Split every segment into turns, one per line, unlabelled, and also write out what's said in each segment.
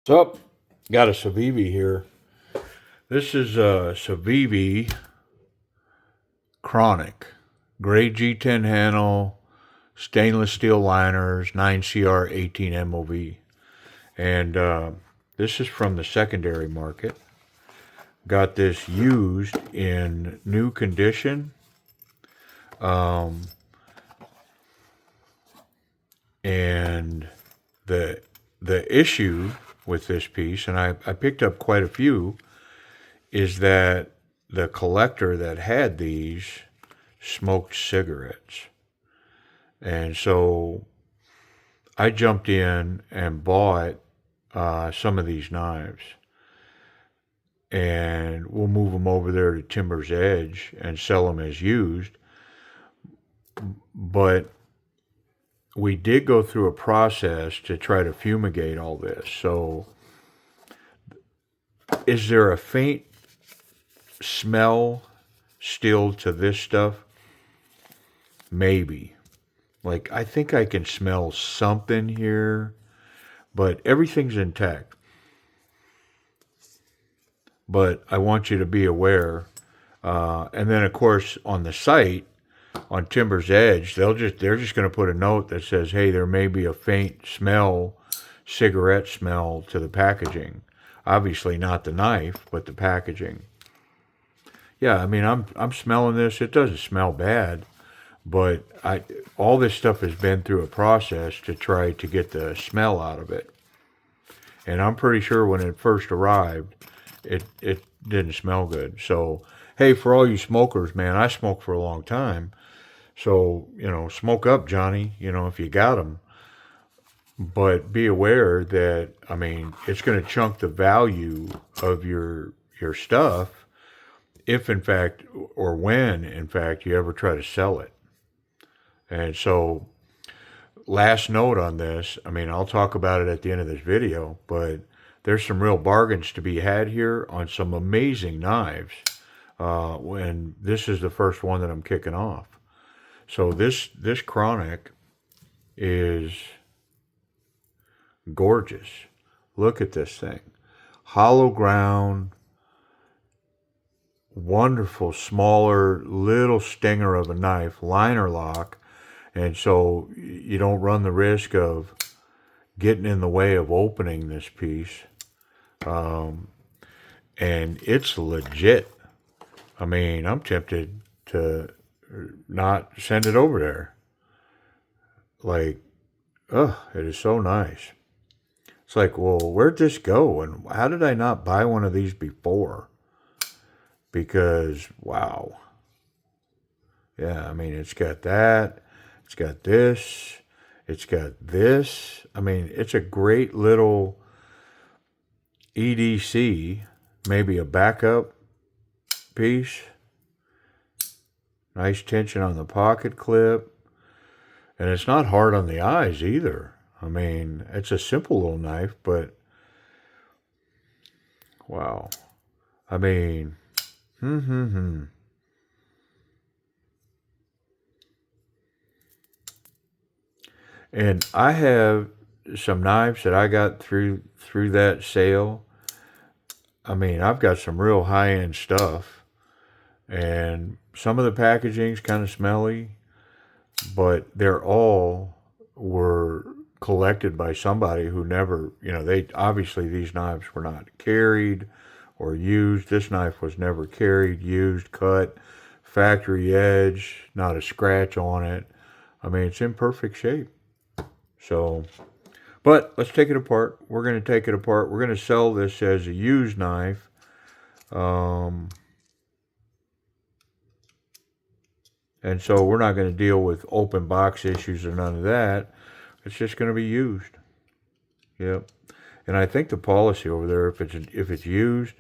So, got a Civivi here. This is a Civivi Chronic. Grade G10 handle, stainless steel liners, 9CR 18 MOV. And this is from the secondary market. Got this used in new condition. And the issue with this piece, and I picked up quite a few, is that the collector that had these smoked cigarettes. And so I jumped in and bought some of these knives. And we'll move them over there to Timber's Edge and sell them as used. But we did go through a process to try to fumigate all this. So is there a faint smell still to this stuff? Maybe. Like, I think I can smell something here, but everything's intact. But I want you to be aware. And then, of course, on the site, on Timber's Edge, they're just going to put a note that says, hey, there may be a faint smell, cigarette smell to the packaging. Obviously not the knife, but the packaging. Yeah, I mean, I'm smelling this. It doesn't smell bad, but all this stuff has been through a process to try to get the smell out of it. And I'm pretty sure when it first arrived, it didn't smell good. So, hey, for all you smokers, man, I smoked for a long time. So, smoke up, Johnny, if you got them. But be aware that, I mean, it's going to chunk the value of your stuff if, in fact, or when, in fact, you ever try to sell it. And so, last note on this, I mean, I'll talk about it at the end of this video, but there's some real bargains to be had here on some amazing knives. When this is the first one that I'm kicking off. So this Chronic is gorgeous. Look at this thing. Hollow ground, wonderful, smaller, little stinger of a knife, liner lock. And so you don't run the risk of getting in the way of opening this piece. And it's legit. I mean, I'm tempted to not send it over there. Like, it is so nice. It's like, well, where'd this go? And how did I not buy one of these before? Because, wow. Yeah, I mean, it's got that. It's got this. It's got this. I mean, it's a great little EDC, maybe a backup piece. Nice tension on the pocket clip. And it's not hard on the eyes either. I mean, it's a simple little knife, but wow. I mean, And I have some knives that I got through that sale. I mean, I've got some real high-end stuff. And some of the packaging's kind of smelly, but they're all were collected by somebody who never, they obviously these knives were not carried or used. This knife was never carried, used, cut, factory edge, not a scratch on it. I mean, it's in perfect shape. So, but let's take it apart. We're going to take it apart. We're going to sell this as a used knife. And so we're not going to deal with open box issues or none of that. It's just going to be used. Yep. And I think the policy over there, if it's used,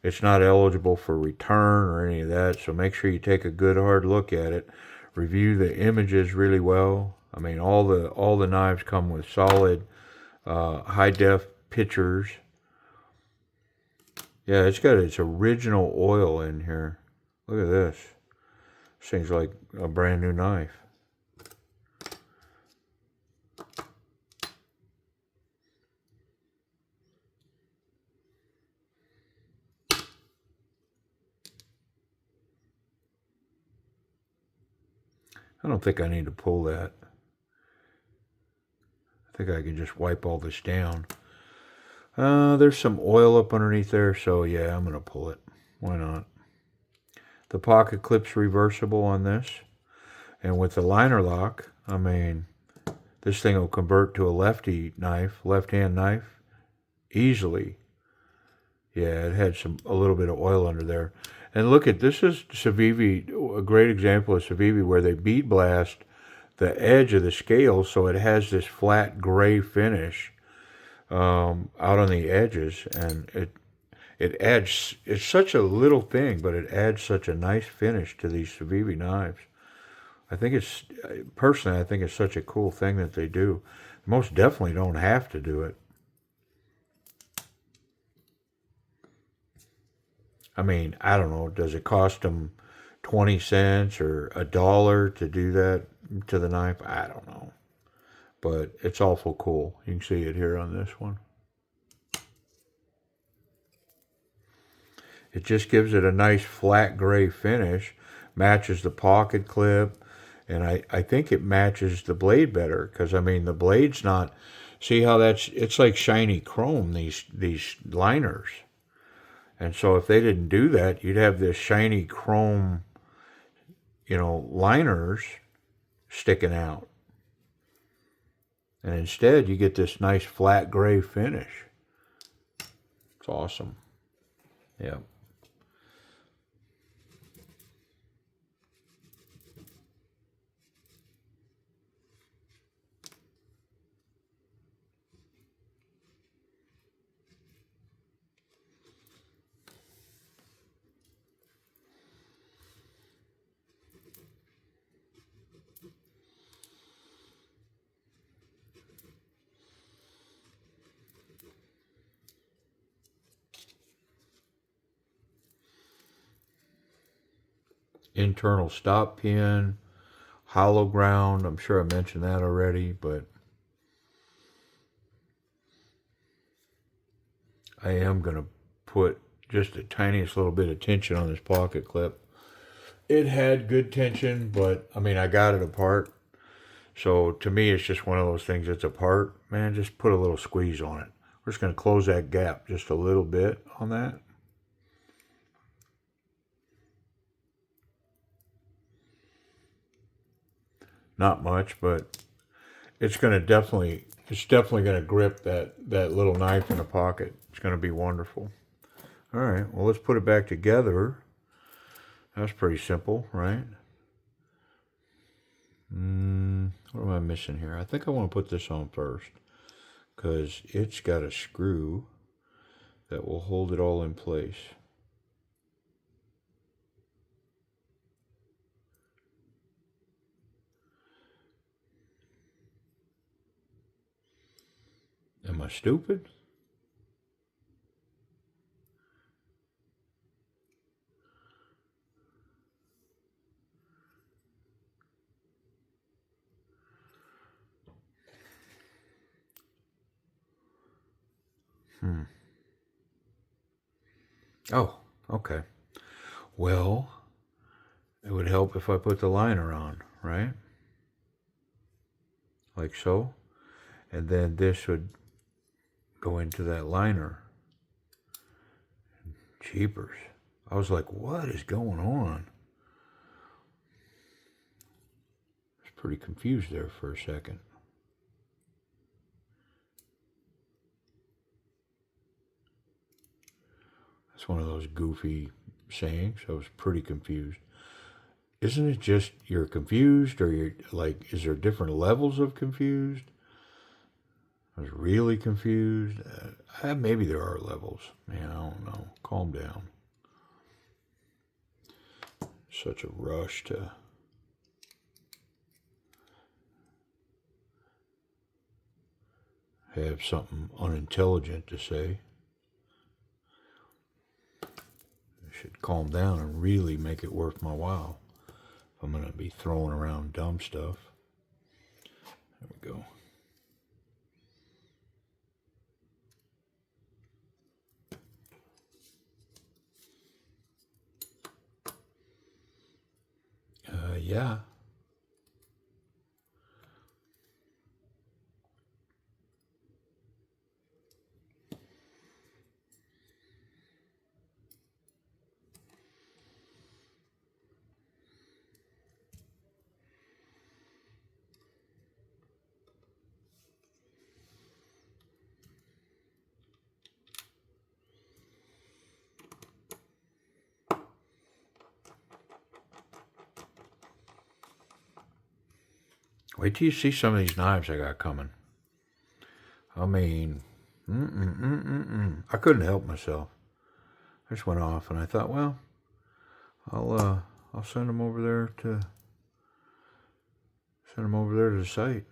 it's not eligible for return or any of that. So make sure you take a good hard look at it. Review the images really well. I mean, all the knives come with solid high def pictures. Yeah, it's got its original oil in here. Look at this. This thing's like a brand new knife. I don't think I need to pull that. I think I can just wipe all this down. There's some oil up underneath there, so yeah, I'm going to pull it. Why not? The pocket clip's reversible on this. And with the liner lock, I mean, this thing will convert to a left-hand knife, easily. Yeah, it had a little bit of oil under there. And look at, this is Civivi, a great example of Civivi where they bead blast the edge of the scale so it has this flat gray finish out on the edges, and it adds, it's such a little thing, but it adds such a nice finish to these Civivi knives. I think it's, personally, I think it's such a cool thing that they do. Most definitely don't have to do it. I mean, I don't know, does it cost them 20 cents or $1 to do that to the knife? I don't know. But it's awful cool. You can see it here on this one. It just gives it a nice flat gray finish, matches the pocket clip, and I think it matches the blade better, because I mean the blade's not, see how it's like shiny chrome, these liners. And so if they didn't do that, you'd have this shiny chrome, liners sticking out. And instead you get this nice flat gray finish. It's awesome. Yeah. Internal stop pin, hollow ground. I'm sure I mentioned that already, but I am going to put just the tiniest little bit of tension on this pocket clip. It had good tension, but I mean, I got it apart. So to me, it's just one of those things that's apart. Man, just put a little squeeze on it. We're just going to close that gap just a little bit on that. Not much, but it's definitely going to grip that little knife in the pocket. It's going to be wonderful. All right, well, let's put it back together. That's pretty simple, right? What am I missing here? I think I want to put this on first, because it's got a screw that will hold it all in place. Am I stupid? Oh, okay. Well, it would help if I put the liner on, right? Like so. And then this would go into that liner. Jeepers. I was like, what is going on? I was pretty confused there for a second. That's one of those goofy sayings. I was pretty confused. Isn't it just you're confused, or you're like, is there different levels of confused? I was really confused. Maybe there are levels. Man, I don't know. Calm down. Such a rush to have something unintelligent to say. I should calm down and really make it worth my while if I'm going to be throwing around dumb stuff. There we go. Yeah. Wait till you see some of these knives I got coming. I mean, I couldn't help myself. I just went off and I thought, well, I'll send them over there to the site.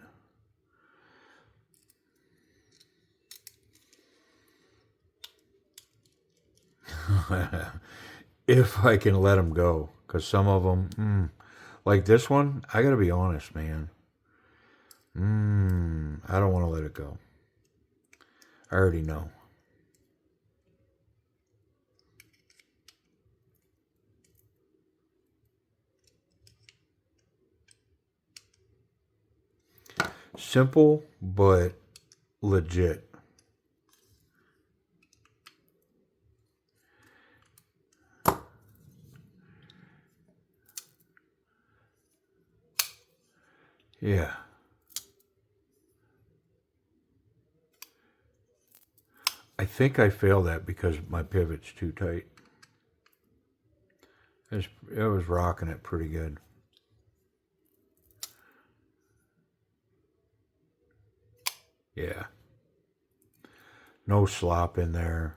If I can let them go, because some of them, like this one, I gotta be honest, man. I don't want to let it go. I already know. Simple, but legit. Yeah. I think I failed that because my pivot's too tight. It was rocking it pretty good. Yeah. No slop in there.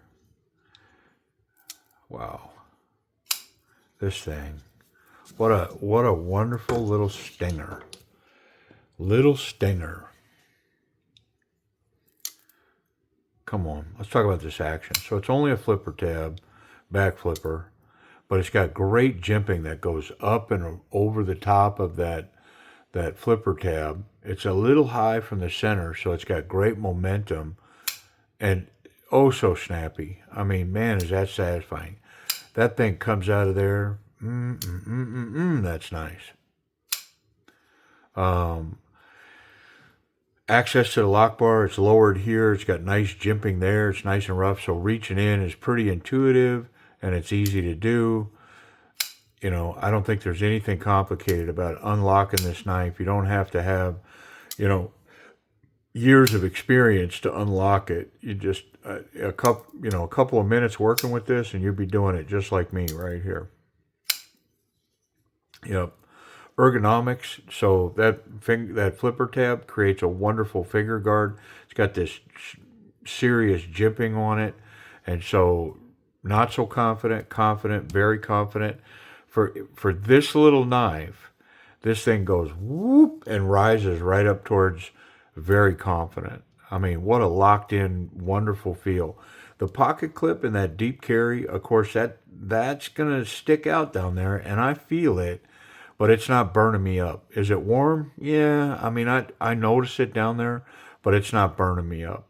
Wow. This thing. What a wonderful little stinger. Little stinger. Come on, let's talk about this action. So it's only a flipper tab, back flipper, but it's got great jimping that goes up and over the top of that flipper tab. It's a little high from the center, so it's got great momentum and oh so snappy. I mean, man, is that satisfying. That thing comes out of there. That's nice. Access to the lock bar, it's lowered here. It's got nice jimping there. It's nice and rough, so reaching in is pretty intuitive and it's easy to do. You know, I don't think there's anything complicated about unlocking this knife. You don't have to have, years of experience to unlock it. You just a couple of minutes working with this, and you'll be doing it just like me right here. Yep. Ergonomics. So that flipper tab creates a wonderful finger guard. It's got this serious jimping on it, and so not so confident, very confident. For this little knife, this thing goes whoop and rises right up towards very confident. I mean, what a locked-in, wonderful feel. The pocket clip and that deep carry, of course, that's going to stick out down there, and I feel it, but it's not burning me up. Is it warm? Yeah, I mean, I notice it down there, but it's not burning me up.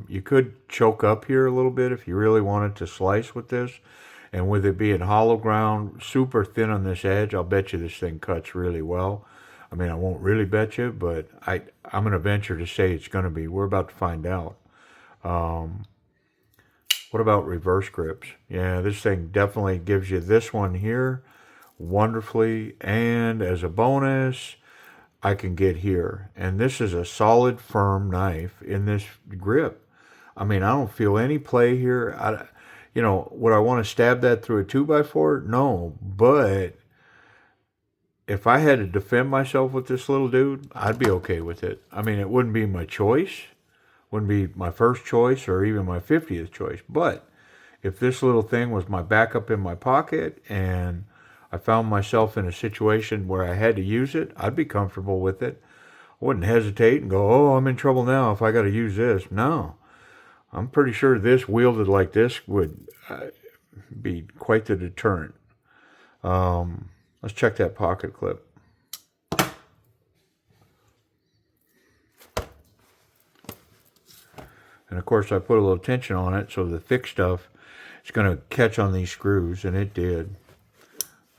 You could choke up here a little bit if you really wanted to slice with this. And with it being hollow ground, super thin on this edge, I'll bet you this thing cuts really well. I mean, I won't really bet you, but I'm going to venture to say it's going to be. We're about to find out. What about reverse grips? Yeah, this thing definitely gives you this one here wonderfully. And as a bonus, I can get here. And this is a solid, firm knife in this grip. I mean, I don't feel any play here. Would I want to stab that through a 2x4? No, but if I had to defend myself with this little dude, I'd be okay with it. I mean, it wouldn't be my choice, wouldn't be my first choice or even my 50th choice. But if this little thing was my backup in my pocket and I found myself in a situation where I had to use it, I'd be comfortable with it. I wouldn't hesitate and go, oh, I'm in trouble now if I got to use this. No. I'm pretty sure this wielded like this would be quite the deterrent. Let's check that pocket clip. And of course I put a little tension on it so the thick stuff is going to catch on these screws, and it did.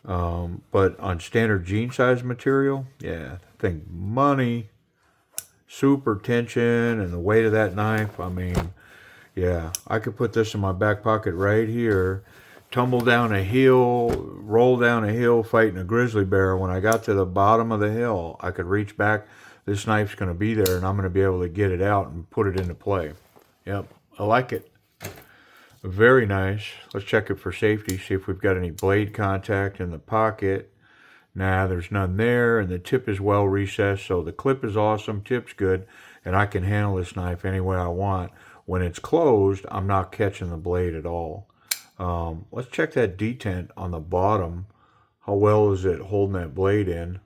But on standard jean size material, yeah, I think money, super tension, and the weight of that knife, I mean, yeah, I could put this in my back pocket right here, tumble down a hill, roll down a hill fighting a grizzly bear. When I got to the bottom of the hill, I could reach back. This knife's going to be there, and I'm going to be able to get it out and put it into play. Yep, I like it. Very nice. Let's check it for safety, see if we've got any blade contact in the pocket. Nah, there's none there, and the tip is well recessed, so the clip is awesome, tip's good, and I can handle this knife any way I want. When it's closed, I'm not catching the blade at all. Let's check that detent on the bottom. How well is it holding that blade in?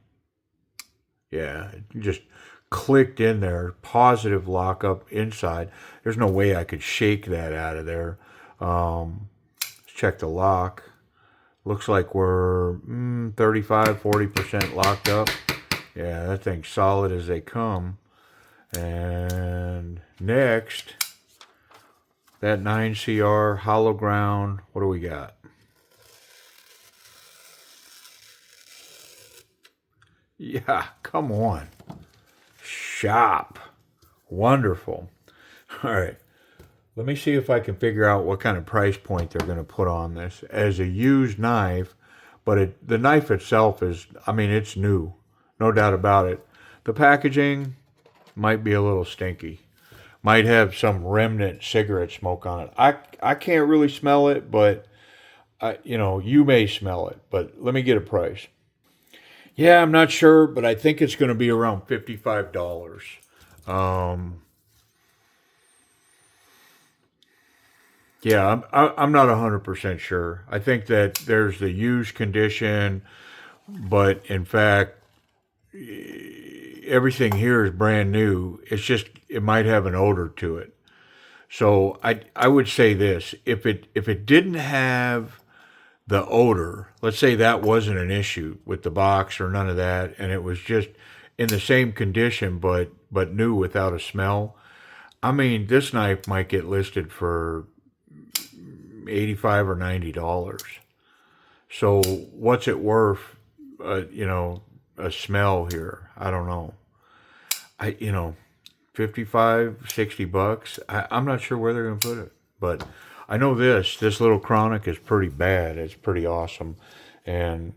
Yeah, it just clicked in there. Positive lockup inside. There's no way I could shake that out of there. Let's check the lock. Looks like we're 35, 40% locked up. Yeah, that thing's solid as they come. And next, that 9CR hollow ground. What do we got? Yeah, come on. Sharp. Wonderful. All right. Let me see if I can figure out what kind of price point they're going to put on this as a used knife. But the knife itself is, I mean, it's new. No doubt about it. The packaging might be a little stinky. Might have some remnant cigarette smoke on it. I can't really smell it, but, you may smell it. But let me get a price. Yeah, I'm not sure, but I think it's going to be around $55. Yeah, I'm not 100% sure. I think that there's the used condition, but in fact, everything here is brand new. It's just it might have an odor to it. So I would say this: if it didn't have the odor, let's say that wasn't an issue with the box or none of that, and it was just in the same condition but new without a smell. I mean, this knife might get listed for 85 or $90. So what's it worth? A smell here. I don't know. 55, $60. I'm not sure where they're going to put it, but I know this little Chronic is pretty bad. It's pretty awesome, and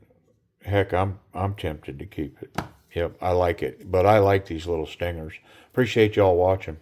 heck, I'm tempted to keep it. Yep, I like it, but I like these little stingers. Appreciate y'all watching.